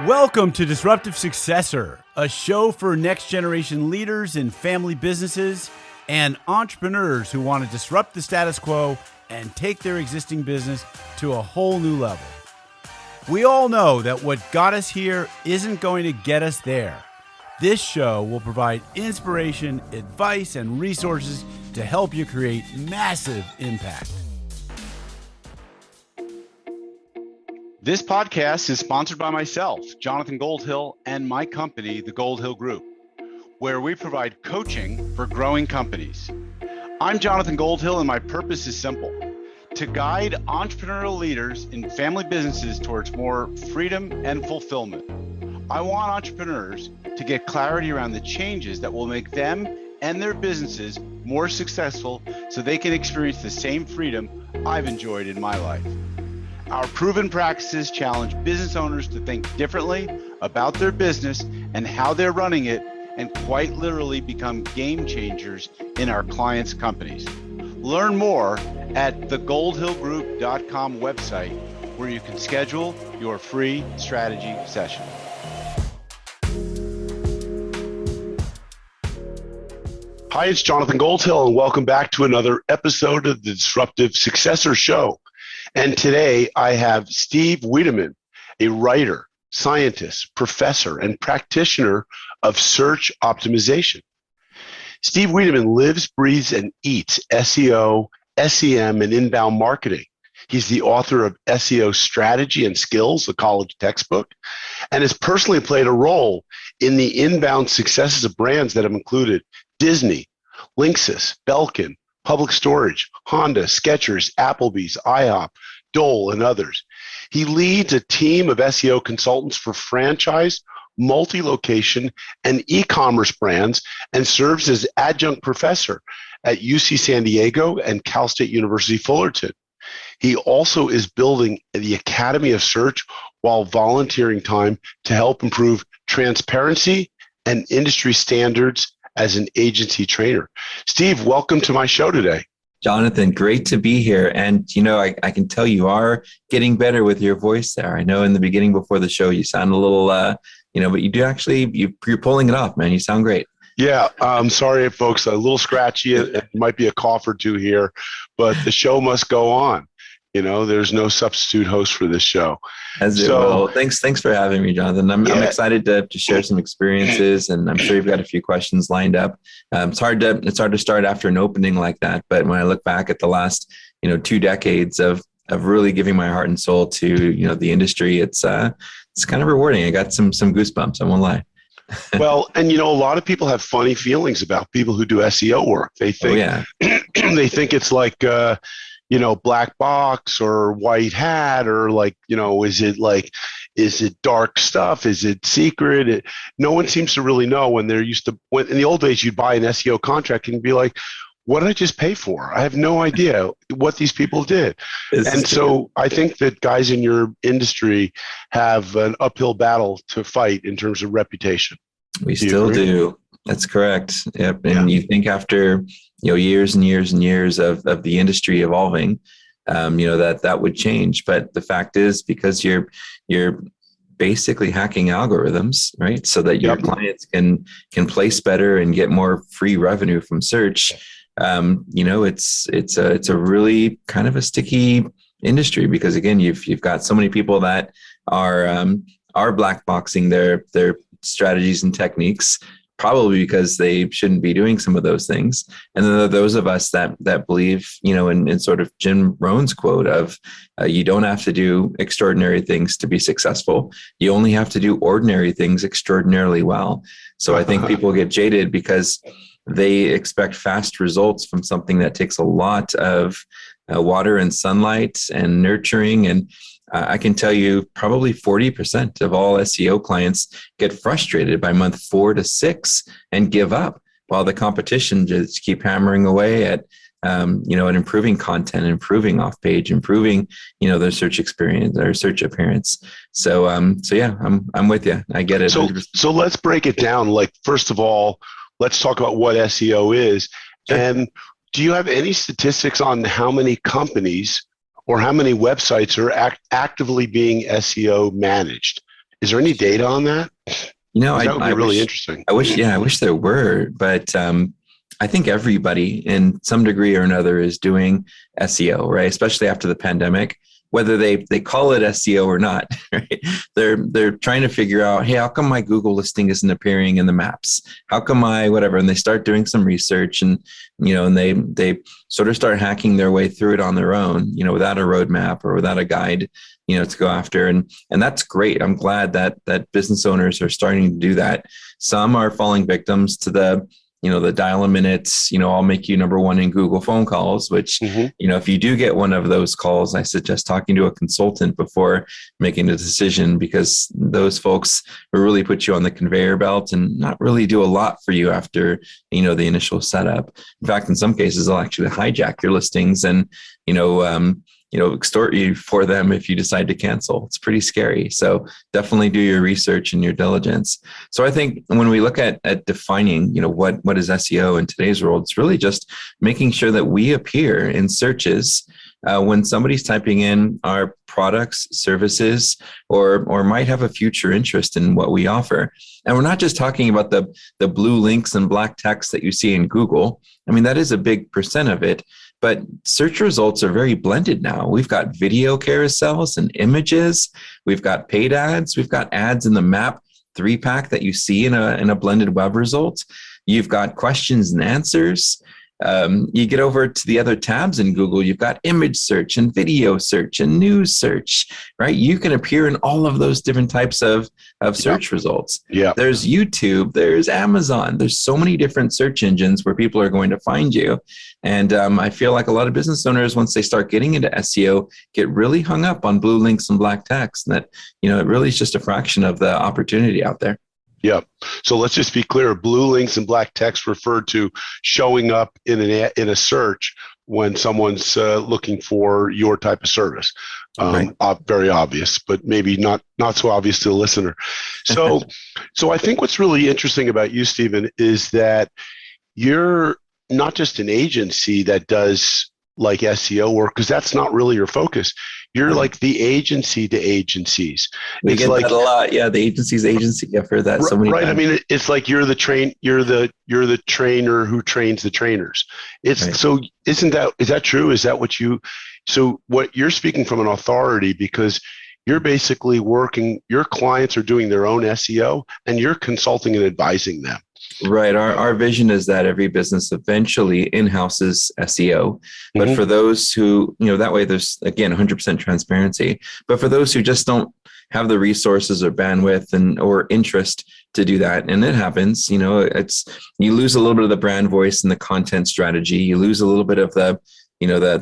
Welcome to Disruptive Successor, a show for next generation leaders in family businesses and entrepreneurs who want to disrupt the status quo and take their existing business to a whole new level. We all know that what got us here isn't going to get us there. This show will provide inspiration, advice, and resources to help you create massive impact. This podcast is sponsored by myself, Jonathan Goldhill, and my company, the Goldhill Group, where we provide coaching for growing companies. I'm Jonathan Goldhill, and my purpose is simple: to guide entrepreneurial leaders in family businesses towards more freedom and fulfillment. I want entrepreneurs to get clarity around the changes that will make them and their businesses more successful so they can experience the same freedom I've enjoyed in my life. Our proven practices challenge business owners to think differently about their business and how they're running it, and quite literally become game changers in our clients' companies. Learn more at thegoldhillgroup.com website, where you can schedule your free strategy session. Hi, it's Jonathan Goldhill, and welcome back to another episode of the Disruptive Successor Show. And today I have Steve Wiideman, a writer, scientist, professor, and practitioner of search optimization. Steve Wiideman lives, breathes, and eats SEO, SEM, and inbound marketing. He's the author of SEO Strategy and Skills, a college textbook, and has personally played a role in the inbound successes of brands that have included Disney, Linksys, Belkin, Public Storage, Honda, Skechers, Applebees, IHOP, Dole, and others. He leads a team of SEO consultants for franchise, multi-location, and e-commerce brands, and serves as adjunct professor at UC San Diego and Cal State University Fullerton. He also is building the Academy of Search while volunteering time to help improve transparency and industry standards as an agency trainer. Steve, welcome to my show today. Jonathan, great to be here. And, I can tell you are getting better with your voice there. I know in the beginning before the show, you sound a little, but you do actually, you're pulling it off, man. You sound great. Yeah, I'm sorry, folks, a little scratchy. It might be a cough or two here, but the show must go on. There's no substitute host for this show. Well, thanks for having me, Jonathan. I'm excited to share some experiences, and I'm sure you've got a few questions lined up. It's hard to start after an opening like that, but when I look back at the last 2 decades of really giving my heart and soul to the industry, it's kind of rewarding. I got some goosebumps. I won't lie. Well, and a lot of people have funny feelings about people who do SEO work. They think they think it's like black box or white hat, or is it dark stuff? Is it secret? No one seems to really know. When in the old days, you'd buy an SEO contract and be like, what did I just pay for? I have no idea what these people did. So I think that guys in your industry have an uphill battle to fight in terms of reputation. We still do. That's correct. Yep. And you think after years and years and years of the industry evolving, that would change. But the fact is, because you're basically hacking algorithms, right, so that your clients can place better and get more free revenue from search. It's a really kind of a sticky industry, because again, you've got so many people that are black boxing their strategies and techniques, probably because they shouldn't be doing some of those things. And then there are those of us that believe, in sort of Jim Rohn's quote of, you don't have to do extraordinary things to be successful. You only have to do ordinary things extraordinarily well. So I think people get jaded because they expect fast results from something that takes a lot of water and sunlight and nurturing. And I can tell you probably 40% of all SEO clients get frustrated by month 4 to 6 and give up, while the competition just keep hammering away at improving content, improving off page, improving, their search experience, their search appearance. So I'm with you. I get it. So let's break it down. Like, first of all, let's talk about what SEO is. Sure. And do you have any statistics on how many companies or how many websites are actively being SEO managed? Is there any data on that? That would be really interesting. I wish there were, but I think everybody in some degree or another is doing SEO, right? Especially after the pandemic, whether they call it SEO or not, right? They're trying to figure out, hey, how come my Google listing isn't appearing in the maps? How come whatever? And they start doing some research and they sort of start hacking their way through it on their own, without a roadmap or without a guide, to go after. And that's great. I'm glad that business owners are starting to do that. Some are falling victims to the dial a minutes, I'll make you number one in Google phone calls, which, if you do get one of those calls, I suggest talking to a consultant before making a decision, because those folks will really put you on the conveyor belt and not really do a lot for you after, the initial setup. In fact, in some cases, they'll actually hijack your listings and, extort you for them if you decide to cancel. It's pretty scary. So definitely do your research and your diligence. So I think when we look at defining, what is SEO in today's world, it's really just making sure that we appear in searches when somebody's typing in our products, services, or might have a future interest in what we offer. And we're not just talking about the blue links and black text that you see in Google. I mean, that is a big percent of it. But search results are very blended now. We've got video carousels and images. We've got paid ads. We've got ads in the map 3-pack that you see in a blended web result. You've got questions and answers. You get over to the other tabs in Google, you've got image search and video search and news search, right? You can appear in all of those different types of search results. Yeah. There's YouTube, there's Amazon, there's so many different search engines where people are going to find you. And I feel like a lot of business owners, once they start getting into SEO, get really hung up on blue links and black text. And that, it really is just a fraction of the opportunity out there. Yeah. So let's just be clear. Blue links and black text refer to showing up in a search when someone's looking for your type of service. Right. Very obvious, but maybe not so obvious to the listener. So I think what's really interesting about you, Stephen, is that you're not just an agency that does like SEO work, because that's not really your focus. You're like the agency to agencies. We get that a lot. Yeah, the agency's agency. I've heard that so many times. I mean, it's like you're the trainer who trains the trainers. It's right. So is that true? Is that what you're speaking from an authority, because you're basically your clients are doing their own SEO and you're consulting and advising them. Right. Our vision is that every business eventually in-houses SEO. But for those who, that way there's, again, 100% transparency. But for those who just don't have the resources or bandwidth or interest to do that, and it happens, you lose a little bit of the brand voice and the content strategy. You lose a little bit of the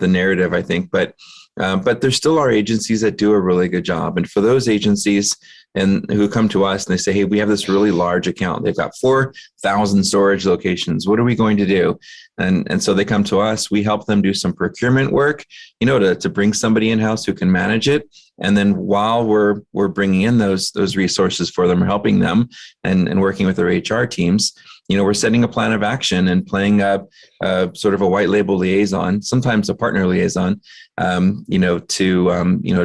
narrative, I think. But there still are agencies that do a really good job. And for those agencies and who come to us and they say, hey, we have this really large account. They've got 4,000 storage locations. What are we going to do? And so they come to us. We help them do some procurement work, to bring somebody in-house who can manage it. And then while we're bringing in those resources for them, or helping them and working with their HR teams, we're setting a plan of action and playing a sort of a white label liaison, sometimes a partner liaison, to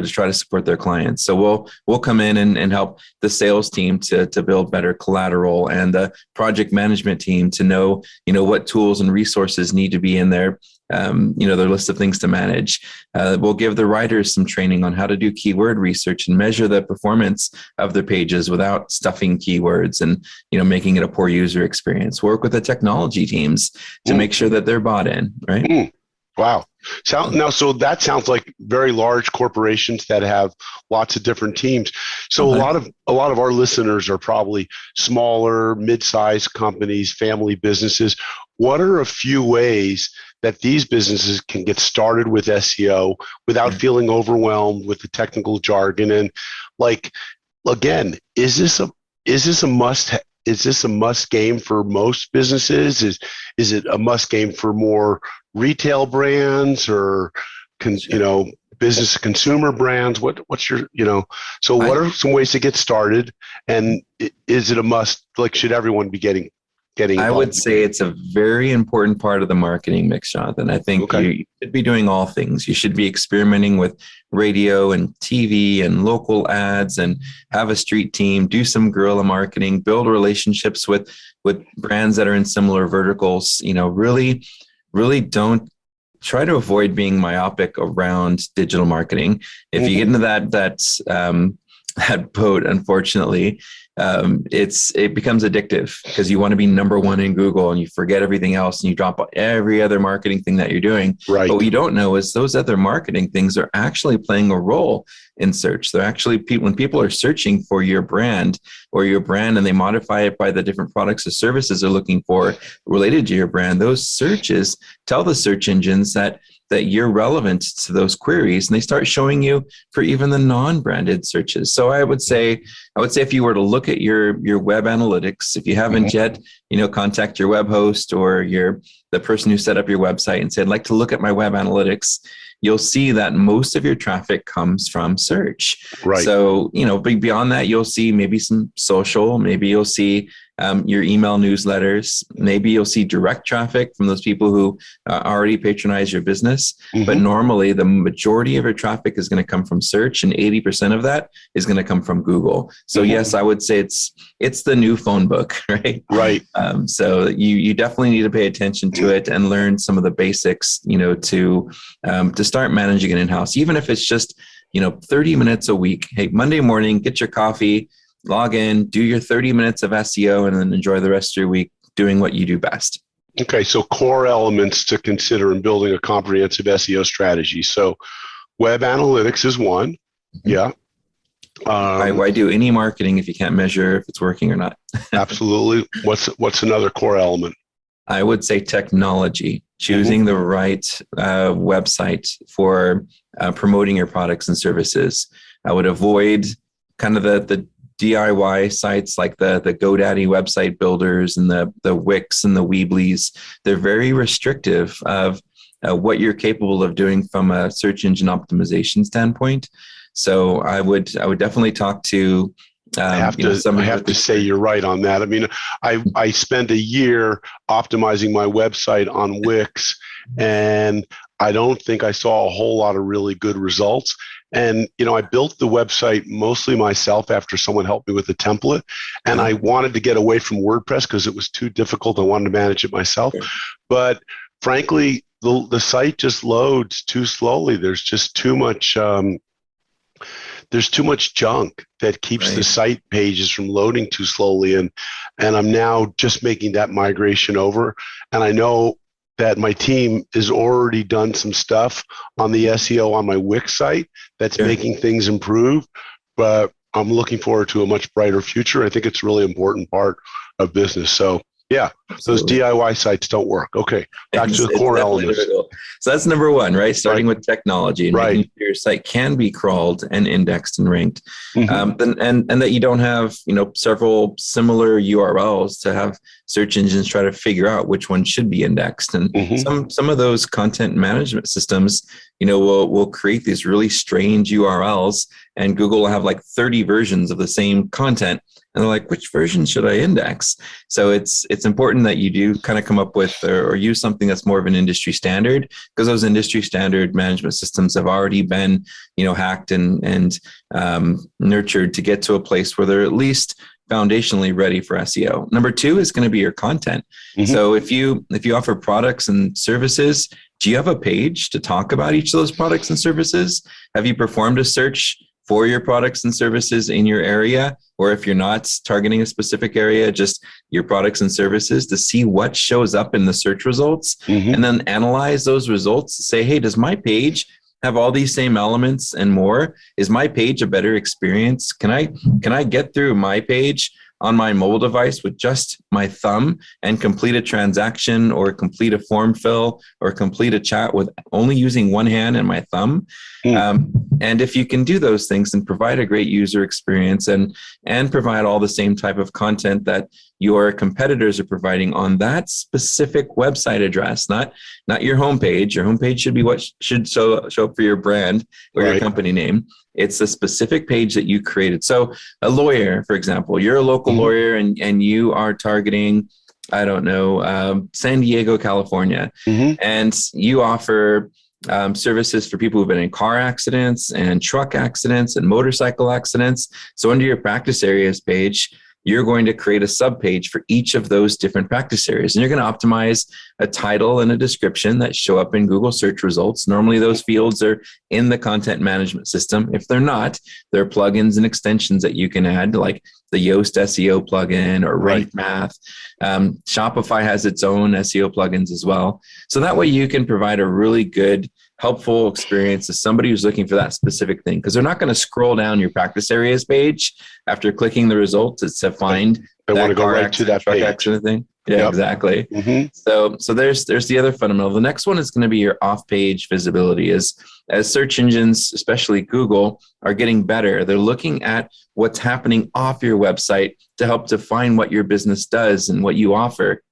try to support their clients. So we'll come in and help the sales team to build better collateral, and the project management team to know what tools and resources need to be in their list of things to manage. We'll give the writers some training on how to do keyword research and measure the performance of their pages without stuffing keywords and, making it a poor user experience. Work with the technology teams to make sure that they're bought in, right? Wow. So that sounds like very large corporations that have lots of different teams. So a lot of our listeners are probably smaller, mid-sized companies, family businesses. What are a few ways that these businesses can get started with SEO without feeling overwhelmed with the technical jargon? And again, is this a must game for most businesses? Is it a must game for more retail brands or business to consumer brands? What's your what are some ways to get started? And is it a must? Should everyone be getting getting I involved? would say it's a very important part of the marketing mix, Jonathan. I think you should be doing all things. You should be experimenting with radio and TV and local ads, and have a street team, do some guerrilla marketing, build relationships with brands that are in similar verticals. Really don't try to avoid being myopic around digital marketing. If you get into that boat, unfortunately, it becomes addictive, because you want to be number one in Google and you forget everything else and you drop every other marketing thing that you're doing. Right. But what you don't know is those other marketing things are actually playing a role in search. They're actually, when people are searching for your brand and they modify it by the different products or services they're looking for related to your brand, those searches tell the search engines that you're relevant to those queries, and they start showing you for even the non-branded searches. So I would say if you were to look at your web analytics, if you haven't yet, contact your web host or the person who set up your website and say, I'd like to look at my web analytics. You'll see that most of your traffic comes from search. Right. So, beyond that, you'll see maybe some social, maybe you'll see your email newsletters, maybe you'll see direct traffic from those people who already patronize your business. But normally the majority of your traffic is going to come from search, and 80% of that is going to come from Google. So yes, I would say it's the new phone book, right? Right. So you definitely need to pay attention to it and learn some of the basics, to start managing it in-house, even if it's just 30 minutes a week. Hey, Monday morning, get your coffee, log in, do your 30 minutes of SEO, and then enjoy the rest of your week doing what you do best. Okay, so core elements to consider in building a comprehensive SEO strategy. So web analytics is one. Yeah. Why do any marketing if you can't measure if it's working or not? Absolutely. What's another core element? I would say technology, choosing the right website for promoting your products and services. I would avoid kind of the DIY sites like the GoDaddy website builders and the Wix and the Weebly's. They're very restrictive of what you're capable of doing from a search engine optimization standpoint. So I would definitely talk to. I have to say you're right on that. I mean, I spent a year optimizing my website on Wix, and I don't think I saw a whole lot of really good results. And, I built the website mostly myself after someone helped me with the template. And I wanted to get away from WordPress because it was too difficult. I wanted to manage it myself. But frankly, the site just loads too slowly. There's just too much junk that keeps the site pages from loading too slowly. And I'm now just making that migration over. And I know that my team has already done some stuff on the SEO on my Wix site that's making things improve, but I'm looking forward to a much brighter future. I think it's a really important part of business. So yeah, absolutely. Those DIY sites don't work. Okay, back to the core elements. So that's number one, right? Starting with technology and making sure your site can be crawled and indexed and ranked. And that you don't have, several similar URLs to have search engines try to figure out which one should be indexed. And some of those content management systems, will create these really strange URLs, and Google will have like 30 versions of the same content. And they're like, which version should I index? So it's important that you do kind of come up with or use something that's more of an industry standard, because those industry standard management systems have already been, hacked and nurtured to get to a place where they're at least foundationally ready for SEO. Number two is going to be your content. So if you offer products and services, do you have a page to talk about each of those products and services? Have you performed a search for your products and services in your area? Or if you're not targeting a specific area, just your products and services, to see what shows up in the search results, and then analyze those results to say, hey, does my page have all these same elements and more? Is my page a better experience? Can I get through my page on my mobile device with just my thumb and complete a transaction or complete a form fill or complete a chat with only using one hand and my thumb? And if you can do those things and provide a great user experience and provide all the same type of content that your competitors are providing on that specific website address, not your homepage. Your homepage should be what should show up for your brand or your company name. It's a specific page that you created. So a lawyer, for example, you're a local lawyer and you are targeting I don't know, San Diego, California, and you offer services for people who've been in car accidents and truck accidents and motorcycle accidents. So under your practice areas page, you're going to create a subpage for each of those different practice areas. And you're going to optimize a title and a description that show up in Google search results. Normally those fields are in the content management system. If they're not, there are plugins and extensions that you can add, like the Yoast SEO plugin or Right Math. Shopify has its own SEO plugins as well. So that way you can provide a really good, helpful experience to somebody who's looking for that specific thing, because they're not going to scroll down your practice areas page after clicking the results to find they want to go right to that truck page. Accident thing. Yeah, exactly. So there's the other fundamental. The next one is going to be your off-page visibility. As search engines, especially Google, are getting better, they're looking at what's happening off your website to help define what your business does and what you offer.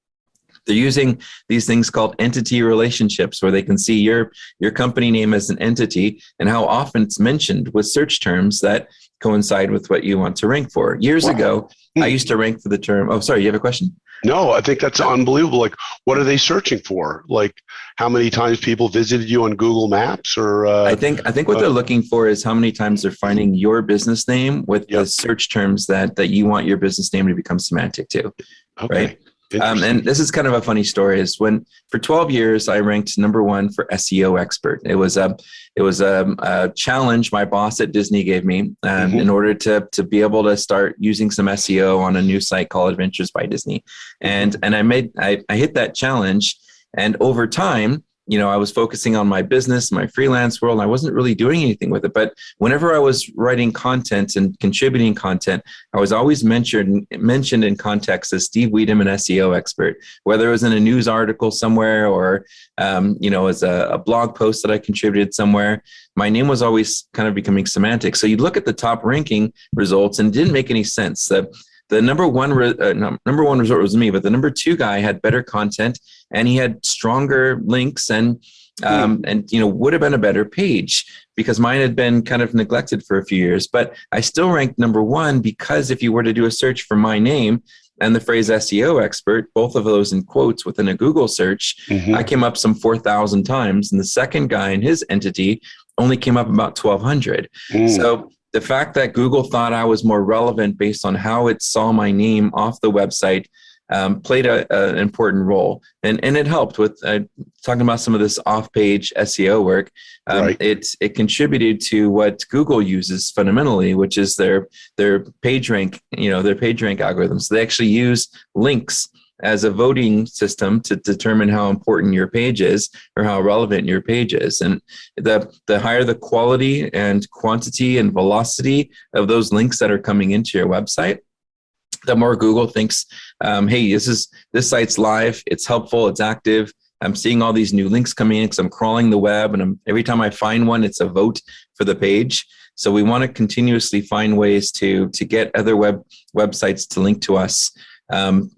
They're using these things called entity relationships, where they can see your company name as an entity and how often it's mentioned with search terms that coincide with what you want to rank for. Years ago, I used to rank for the term. Oh, sorry, you have a question? No, I think that's unbelievable. Like, what are they searching for? Like, how many times people visited you on Google Maps? Or I think what they're looking for is how many times they're finding your business name with the search terms that you want your business name to become semantic to. Okay. Right? And this is kind of a funny story. Is when for 12 years I ranked #1 for SEO expert. It was a challenge my boss at Disney gave me in order to be able to start using some SEO on a new site called Adventures by Disney, and I hit that challenge, and over time, I was focusing on my business, my freelance world. And I wasn't really doing anything with it. But whenever I was writing content and contributing content, I was always mentioned in context as Steve Wiideman, SEO expert, whether it was in a news article somewhere or, as a blog post that I contributed somewhere. My name was always kind of becoming semantic. So you'd look at the top ranking results and it didn't make any sense. The number one result was me, but the number 2 guy had better content and he had stronger links and would have been a better page because mine had been kind of neglected for a few years. But I still ranked #1 because if you were to do a search for my name and the phrase SEO expert, both of those in quotes within a Google search, I came up some 4,000 times, and the second guy in his entity only came up about 1,200. So the fact that Google thought I was more relevant based on how it saw my name off the website played an important role. And it helped with talking about some of this off-page SEO work. It contributed to what Google uses fundamentally, which is their page rank, their page rank algorithms. So they actually use links as a voting system to determine how important your page is or how relevant your page is. And the higher the quality and quantity and velocity of those links that are coming into your website, the more Google thinks, hey, this site's live, it's helpful, it's active. I'm seeing all these new links coming in because I'm crawling the web, and every time I find one, it's a vote for the page. So we want to continuously find ways to get other websites to link to us,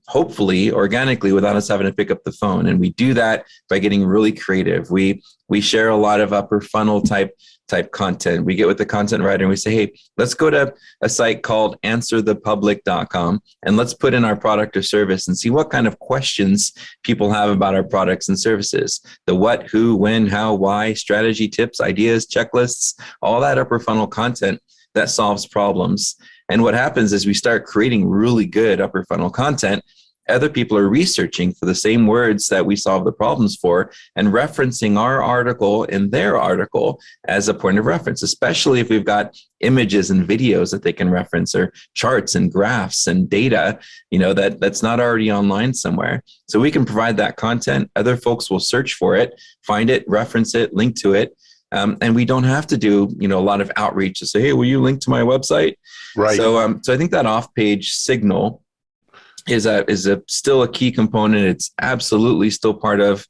hopefully organically without us having to pick up the phone. And we do that by getting really creative. We share a lot of upper funnel type content. We get with the content writer and we say, hey, let's go to a site called answerthepublic.com and let's put in our product or service and see what kind of questions people have about our products and services. The what, who, when, how, why, strategy, tips, ideas, checklists, all that upper funnel content that solves problems. And what happens is we start creating really good upper funnel content. Other people are researching for the same words that we solve the problems for and referencing our article in their article as a point of reference, especially if we've got images and videos that they can reference or charts and graphs and data, that's not already online somewhere. So we can provide that content. Other folks will search for it, find it, reference it, link to it. And we don't have to do, a lot of outreach to say, hey, will you link to my website? Right. So I think that off-page signal is still a key component. It's absolutely still part of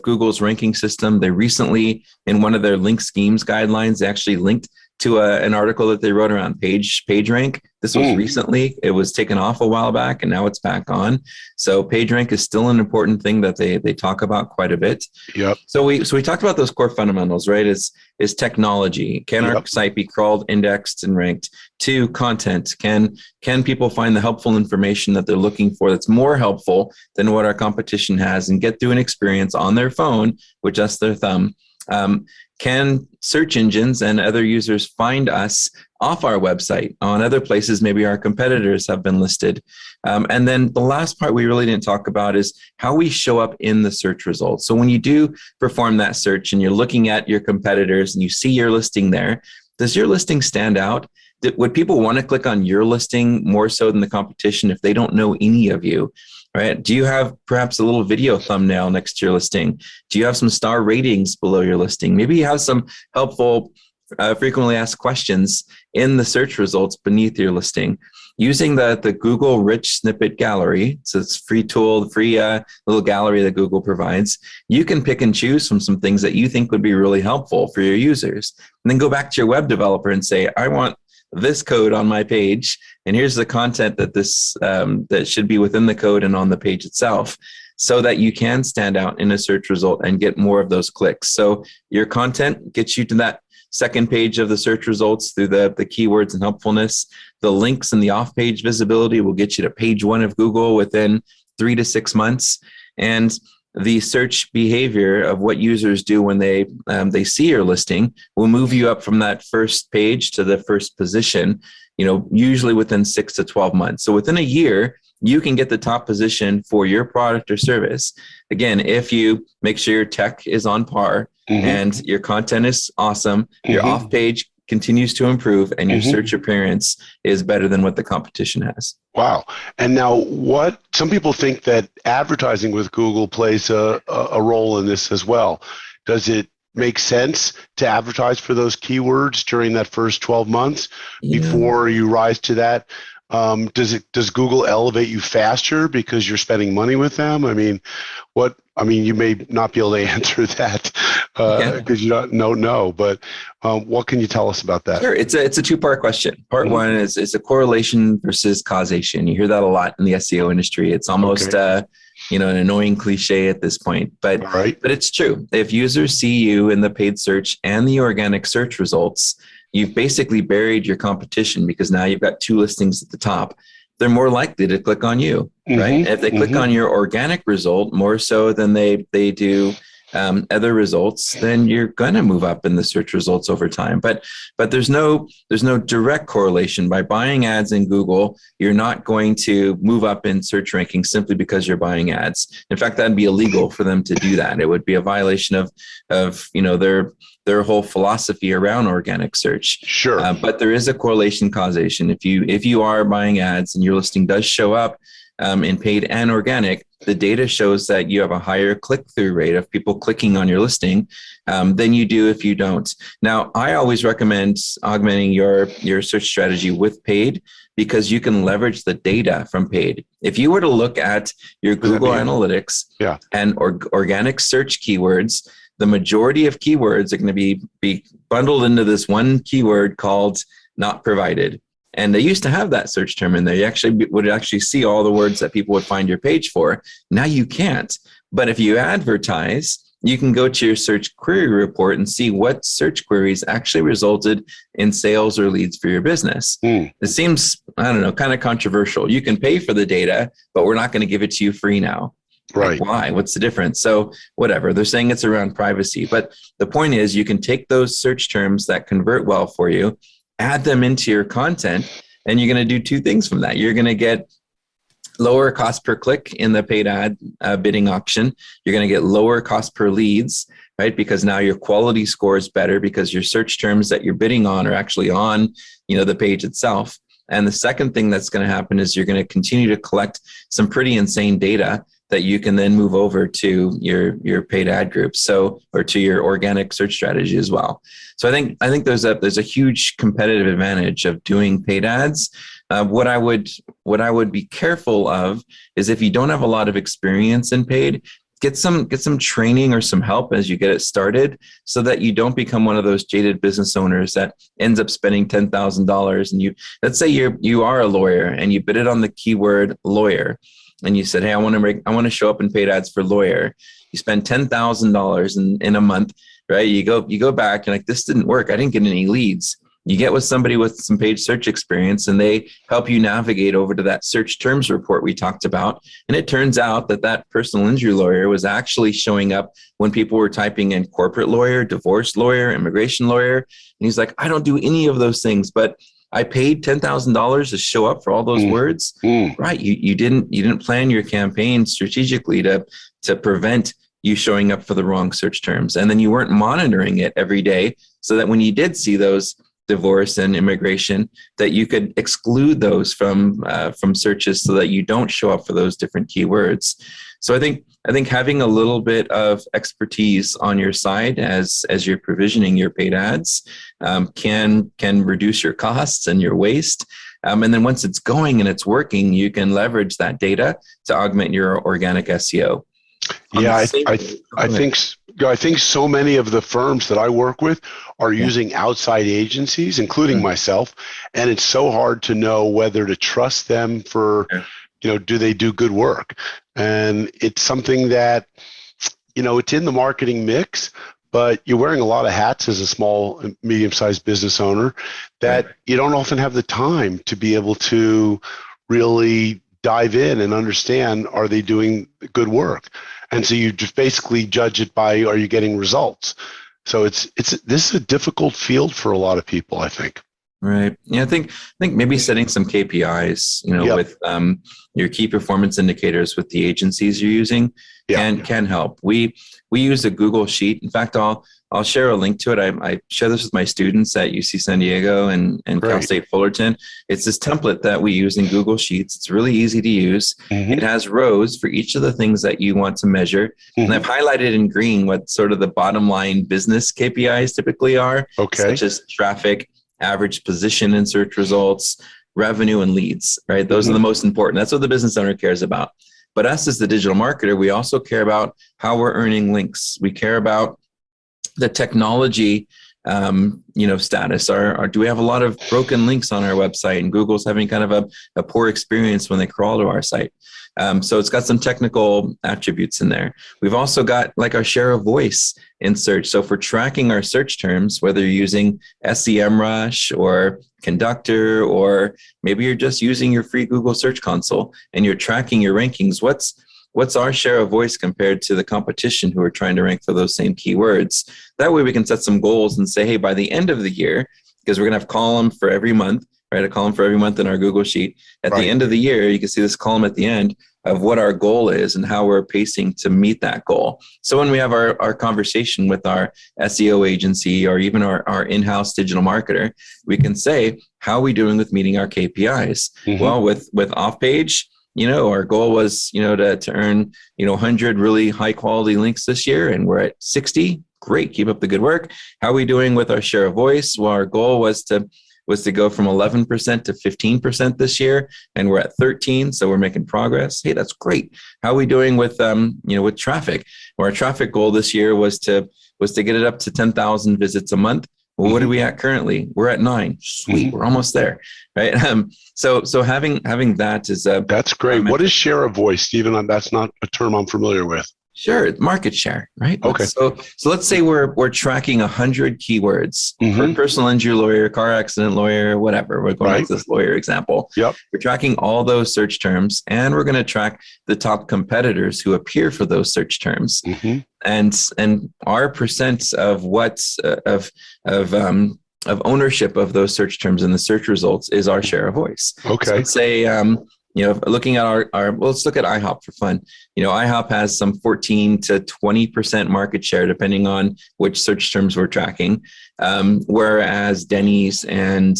Google's ranking system. They recently, in one of their link schemes guidelines, they actually linked to an article that they wrote around PageRank. This was recently. It was taken off a while back, and now it's back on. So PageRank is still an important thing that they talk about quite a bit. Yep. So we talked about those core fundamentals, right? Is technology? Can our site be crawled, indexed, and ranked? 2, content. Can people find the helpful information that they're looking for that's more helpful than what our competition has, and get through an experience on their phone with just their thumb? Can search engines and other users find us off our website on other places maybe our competitors have been listed? And then the last part we really didn't talk about is how we show up in the search results. So when you do perform that search and you're looking at your competitors and you see your listing there, does your listing stand out? Would people want to click on your listing more so than the competition if they don't know any of you? Right? Do you have perhaps a little video thumbnail next to your listing? Do you have some star ratings below your listing? Maybe you have some helpful, frequently asked questions in the search results beneath your listing. Using the Google Rich Snippet Gallery, so it's a free tool, free little gallery that Google provides, you can pick and choose from some things that you think would be really helpful for your users. And then go back to your web developer and say, I want this code on my page, and here's the content that that should be within the code and on the page itself, so that you can stand out in a search result and get more of those clicks. So your content gets you to that second page of the search results through the keywords and helpfulness. The links and the off-page visibility will get you to page 1 of Google within 3 to 6 months. And the search behavior of what users do when they see your listing will move you up from that first page to the first position, usually within 6 to 12 months. So within a year, you can get the top position for your product or service. Again, if you make sure your tech is on par and your content is awesome, your off-page continues to improve, and your search appearance is better than what the competition has. Wow. And now some people think that advertising with Google plays a role in this as well. Does it make sense to advertise for those keywords during that first 12 months before you rise to that? Does Google elevate you faster because you're spending money with them? You may not be able to answer that because you don't know. But what can you tell us about that? Sure, it's a two-part question. Part one is a correlation versus causation. You hear that a lot in the SEO industry. It's almost an annoying cliche at this point, but it's true. If users see you in the paid search and the organic search results, you've basically buried your competition, because now you've got 2 listings at the top. They're more likely to click on you, right? If they click on your organic result more so than they do other results, then you're going to move up in the search results over time. But there's no direct correlation. By buying ads in Google, you're not going to move up in search rankings simply because you're buying ads. In fact, that'd be illegal for them to do that. It would be a violation of their whole philosophy around organic search. Sure. But there is a correlation causation. If you are buying ads and your listing does show up in paid and organic, the data shows that you have a higher click-through rate of people clicking on your listing than you do if you don't. Now, I always recommend augmenting your search strategy with paid, because you can leverage the data from paid. If you were to look at your Google Analytics and organic search keywords, the majority of keywords are going to be bundled into this one keyword called not provided. And they used to have that search term in there. You would actually see all the words that people would find your page for. Now you can't. But if you advertise, you can go to your search query report and see what search queries actually resulted in sales or leads for your business. It seems, kind of controversial. You can pay for the data, but we're not going to give it to you free now. Right. Like, why? What's the difference? So whatever. They're saying it's around privacy. But the point is, you can take those search terms that convert well for you, add them into your content, and you're going to do 2 things from that. You're going to get lower cost per click in the paid ad bidding auction. You're going to get lower cost per leads, right? Because now your quality score is better because your search terms that you're bidding on are actually on, the page itself. And the second thing that's going to happen is you're going to continue to collect some pretty insane data that you can then move over to your paid ad groups, or to your organic search strategy as well. So I think there's a huge competitive advantage of doing paid ads. What I would be careful of is, if you don't have a lot of experience in paid, get some training or some help as you get it started, so that you don't become one of those jaded business owners that ends up spending $10,000. And let's say you are a lawyer and you bid it on the keyword lawyer, and you said, hey, I want to show up in paid ads for lawyer. You spend $10,000 in a month, right? You go back and like, this didn't work. I didn't get any leads. You get with somebody with some paid search experience, and they help you navigate over to that search terms report we talked about. And it turns out that personal injury lawyer was actually showing up when people were typing in corporate lawyer, divorce lawyer, immigration lawyer. And he's like, I don't do any of those things, but I paid $10,000 to show up for all those words. Right? You didn't plan your campaign strategically to prevent you showing up for the wrong search terms, and then you weren't monitoring it every day, so that when you did see those divorce and immigration, that you could exclude those from searches, so that you don't show up for those different keywords. So I think having a little bit of expertise on your side as you're provisioning your paid ads can reduce your costs and your waste. And then once it's going and it's working, you can leverage that data to augment your organic SEO. Yeah, I think so many of the firms that I work with are using outside agencies, including myself, and it's so hard to know whether to trust them for, do they do good work? And it's something that, it's in the marketing mix, but you're wearing a lot of hats as a small and medium-sized business owner that you don't often have the time to be able to really dive in and understand, are they doing good work? And so you just basically judge it by, are you getting results? So this is a difficult field for a lot of people, I think. Right. Yeah, I think maybe setting some KPIs, with your key performance indicators with the agencies you're using can help. We use a Google Sheet. In fact, I'll share a link to it. I share this with my students at UC San Diego and Cal State Fullerton. It's this template that we use in Google Sheets. It's really easy to use. It has rows for each of the things that you want to measure. And I've highlighted in green what sort of the bottom line business KPIs typically are, such as traffic, average position in search results, revenue, and leads, right? Those are the most important. That's what the business owner cares about. But us as the digital marketer, we also care about how we're earning links. We care about the technology, status. Do we have a lot of broken links on our website, and Google's having kind of a poor experience when they crawl to our site? So it's got some technical attributes in there. We've also got like our share of voice in search. So for tracking our search terms, whether you're using SEMrush or Conductor, or maybe you're just using your free Google Search Console and you're tracking your rankings, what's our share of voice compared to the competition who are trying to rank for those same keywords? That way we can set some goals and say, hey, by the end of the year, because we're going to have a column for every month, right? A column for every month in our Google Sheet. At the end of the year, you can see this column at the end of what our goal is and how we're pacing to meet that goal. So when we have our conversation with our SEO agency or even our in-house digital marketer, we can say, how are we doing with meeting our KPIs? Well, with off-page, our goal was, to earn, 100 really high quality links this year, and we're at 60. Great. Keep up the good work. How are we doing with our share of voice? Well, our goal was to go from 11% to 15% this year, and we're at 13. So we're making progress. Hey, that's great. How are we doing with, with traffic? Well, our traffic goal this year was to get it up to 10,000 visits a month. Well, what are we at currently? We're at 9. Sweet. We're almost there. Right. So having that is that's great. What is share of voice, Stephen? That's not a term I'm familiar with. Sure, market share, right? Okay. So let's say we're tracking 100 keywords for personal injury lawyer, car accident lawyer, whatever. We're going with this lawyer example. Yep. We're tracking all those search terms, and we're going to track the top competitors who appear for those search terms. And our percent of of ownership of those search terms in the search results is our share of voice. Okay. So let's say looking at let's look at IHOP for fun. IHOP has some 14 to 20% market share, depending on which search terms we're tracking. Whereas Denny's and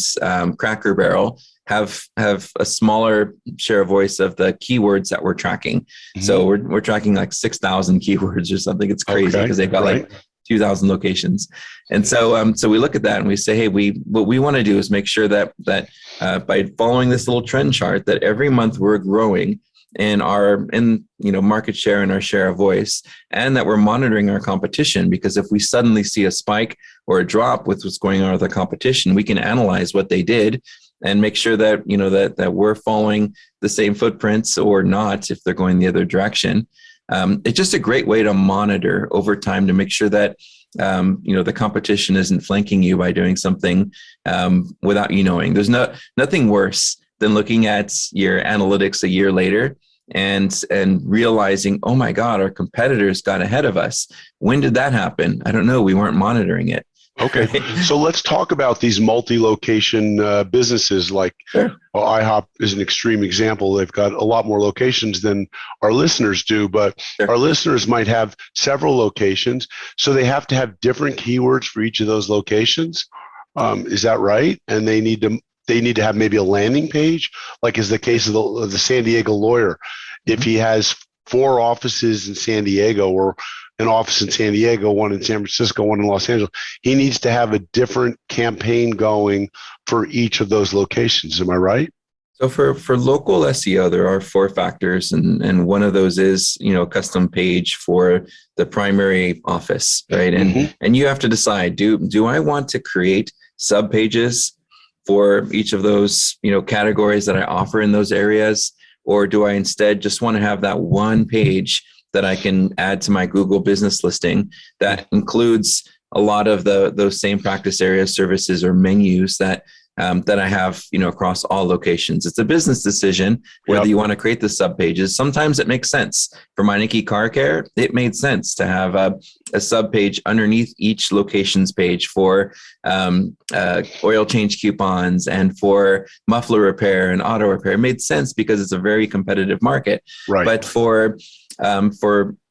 Cracker Barrel have a smaller share of voice of the keywords that we're tracking. So we're tracking like 6,000 keywords or something. It's crazy because they've got like 2,000 locations. And so we look at that and we say, hey, what we want to do is make sure that by following this little trend chart, that every month we're growing in market share and our share of voice, and that we're monitoring our competition, because if we suddenly see a spike or a drop with what's going on with the competition, we can analyze what they did and make sure that that we're following the same footprints or not if they're going the other direction. It's just a great way to monitor over time to make sure that the competition isn't flanking you by doing something without you knowing. There's nothing worse than looking at your analytics a year later and realizing, oh my God, our competitors got ahead of us. When did that happen? I don't know. We weren't monitoring it. Okay, so let's talk about these multi-location businesses. Like, sure. Well, IHOP is an extreme example. They've got a lot more locations than our listeners do, but sure. Our listeners might have several locations, so they have to have different keywords for each of those locations. Is that right? And they need to have maybe a landing page, like is the case of the San Diego lawyer. If he has 4 offices in San Diego, or an office in San Diego, one in San Francisco, one in Los Angeles, he needs to have a different campaign going for each of those locations. Am I right? So for local SEO, there are 4 factors, and one of those is a custom page for the primary office, right? And you have to decide, do I want to create sub pages for each of those categories that I offer in those areas, or do I instead just want to have that one page that I can add to my Google business listing that includes a lot of those same practice areas, services, or menus that I have, across all locations. It's a business decision whether you want to create the sub pages. Sometimes it makes sense. For Meineke Car Care, it made sense to have a sub page underneath each location's page for oil change coupons and for muffler repair and auto repair. It made sense because it's a very competitive market. Right. But for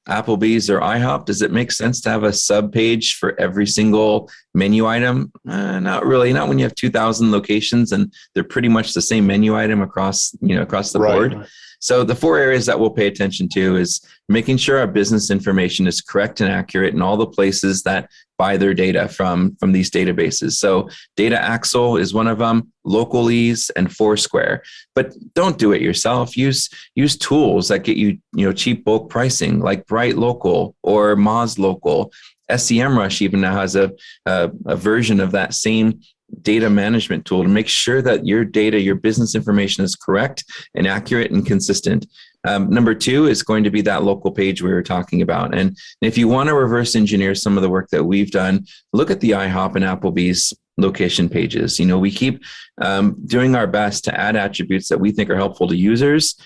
Applebees or IHOP, does it make sense to have a sub page for every single menu item? Not really. Not when you have 2,000 locations and they're pretty much the same menu item across the board. So the 4 areas that we'll pay attention to is making sure our business information is correct and accurate in all the places that buy their data from these databases. So Data Axle is one of them, Localese and Foursquare. But don't do it yourself. Use tools that get you cheap bulk pricing like Bright Local or Moz Local. SEMrush even now has a version of that same data management tool to make sure that your data, your business information is correct and accurate and consistent. Number 2 is going to be that local page we were talking about. And if you want to reverse engineer some of the work that we've done, look at the IHOP and Applebee's location pages. We keep doing our best to add attributes that we think are helpful to users,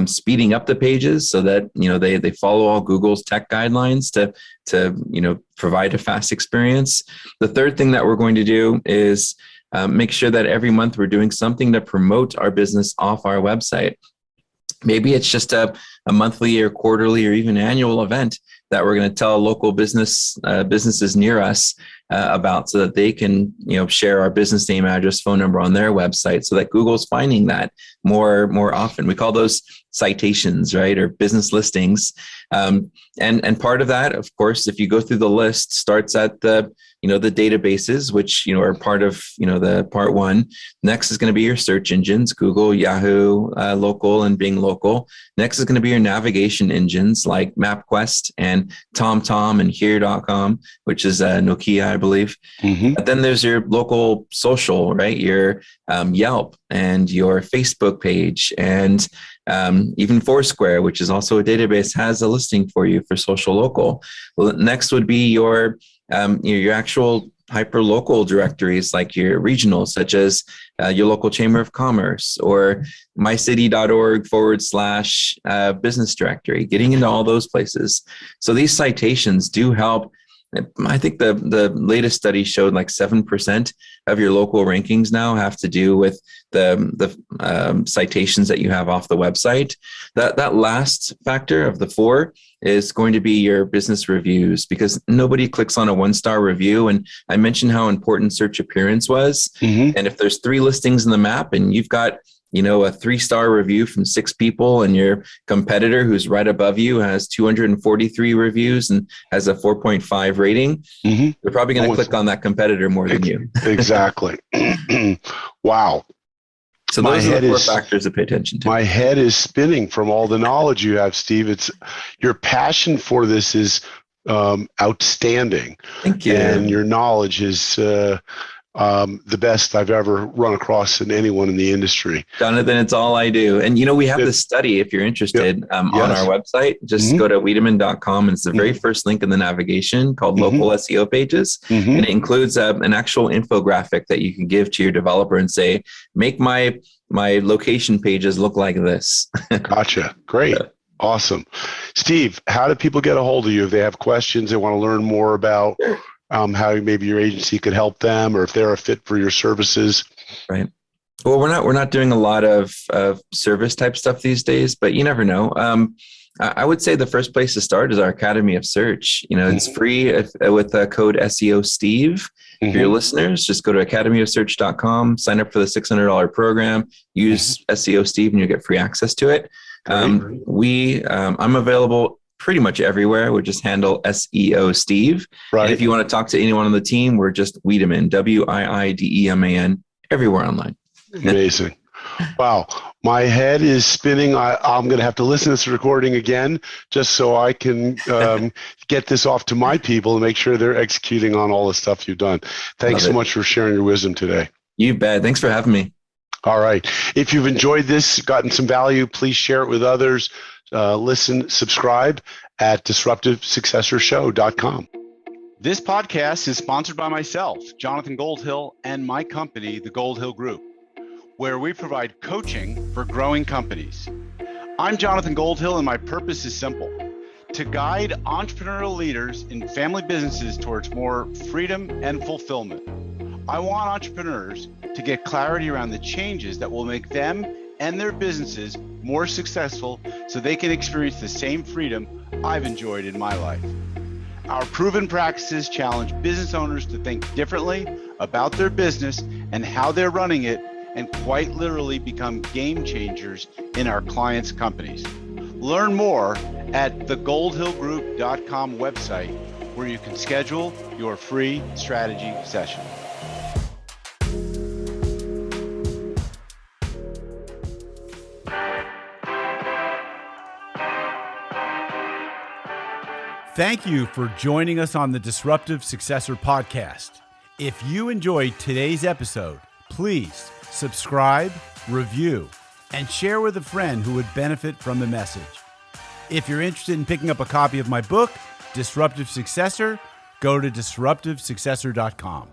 speeding up the pages so that they follow all Google's tech guidelines to provide a fast experience. The third thing that we're going to do is make sure that every month we're doing something to promote our business off our website. Maybe it's just a monthly or quarterly or even annual event that we're going to tell local businesses near us about, so that they can share our business name, address, phone number on their website, so that Google's finding that more often. We call those citations, right, or business listings. And part of that, of course, if you go through the list, starts at the databases, which are part of the part 1. Next is going to be your search engines, Google, Yahoo, local, and Bing local. Next is going to be your navigation engines like MapQuest and TomTom and Here.com, which is Nokia, I believe. But then there's your local social, right? Your Yelp and your Facebook page, and even Foursquare, which is also a database, has a listing for you for social local. Well, next would be your actual hyper-local directories, like your regional, such as your local chamber of commerce or mycity.org/business directory, getting into all those places. So these citations do help. I think the latest study showed like 7% of your local rankings now have to do with the citations that you have off the website. That last factor of the 4 is going to be your business reviews, because nobody clicks on a 1-star review. And I mentioned how important search appearance was. And if there's 3 listings in the map and you've got a 3-star review from 6 people, and your competitor who's right above you has 243 reviews and has a 4.5 rating, they're probably going to click on that competitor more than you. Exactly. Wow. So those are the four factors to pay attention to. My head is spinning from all the knowledge you have, Steve. It's your passion for this is outstanding. Thank you. And your knowledge is the best I've ever run across in anyone in the industry. Jonathan, it's all I do. And, we have this study, if you're interested, on our website. Just go to Wiideman.com. And it's the very first link in the navigation called Local SEO Pages. And it includes an actual infographic that you can give to your developer and say, make my location pages look like this. Gotcha. Great. Awesome. Steve, how do people get a hold of you if they have questions, they want to learn more about how maybe your agency could help them, or if they're a fit for your services? Right. Well, we're not doing a lot of service type stuff these days, but you never know. I would say the first place to start is our Academy of Search. It's free with the code SEO Steve. For your listeners, just go to academyofsearch.com, sign up for the $600 program, use SEO Steve, and you'll get free access to it. I'm available pretty much everywhere. We just handle SEO Steve. Right. And if you want to talk to anyone on the team, we're just Wiideman, Wiideman, everywhere online. Amazing. Wow. My head is spinning. I'm going to have to listen to this recording again just so I can get this off to my people and make sure they're executing on all the stuff you've done. Thanks so much for sharing your wisdom today. You bet. Thanks for having me. All right. If you've enjoyed this, gotten some value, please share it with others. Listen, subscribe at disruptivesuccessorshow.com. This podcast is sponsored by myself, Jonathan Goldhill, and my company, the Goldhill Group, where we provide coaching for growing companies. I'm Jonathan Goldhill, and my purpose is simple: to guide entrepreneurial leaders in family businesses towards more freedom and fulfillment. I want entrepreneurs to get clarity around the changes that will make them and their businesses more successful so they can experience the same freedom I've enjoyed in my life. Our proven practices challenge business owners to think differently about their business and how they're running it, and quite literally become game changers in our clients' companies. Learn more at thegoldhillgroup.com website, where you can schedule your free strategy session. Thank you for joining us on the Disruptive Successor podcast. If you enjoyed today's episode, please subscribe, review, and share with a friend who would benefit from the message. If you're interested in picking up a copy of my book, Disruptive Successor, go to disruptivesuccessor.com.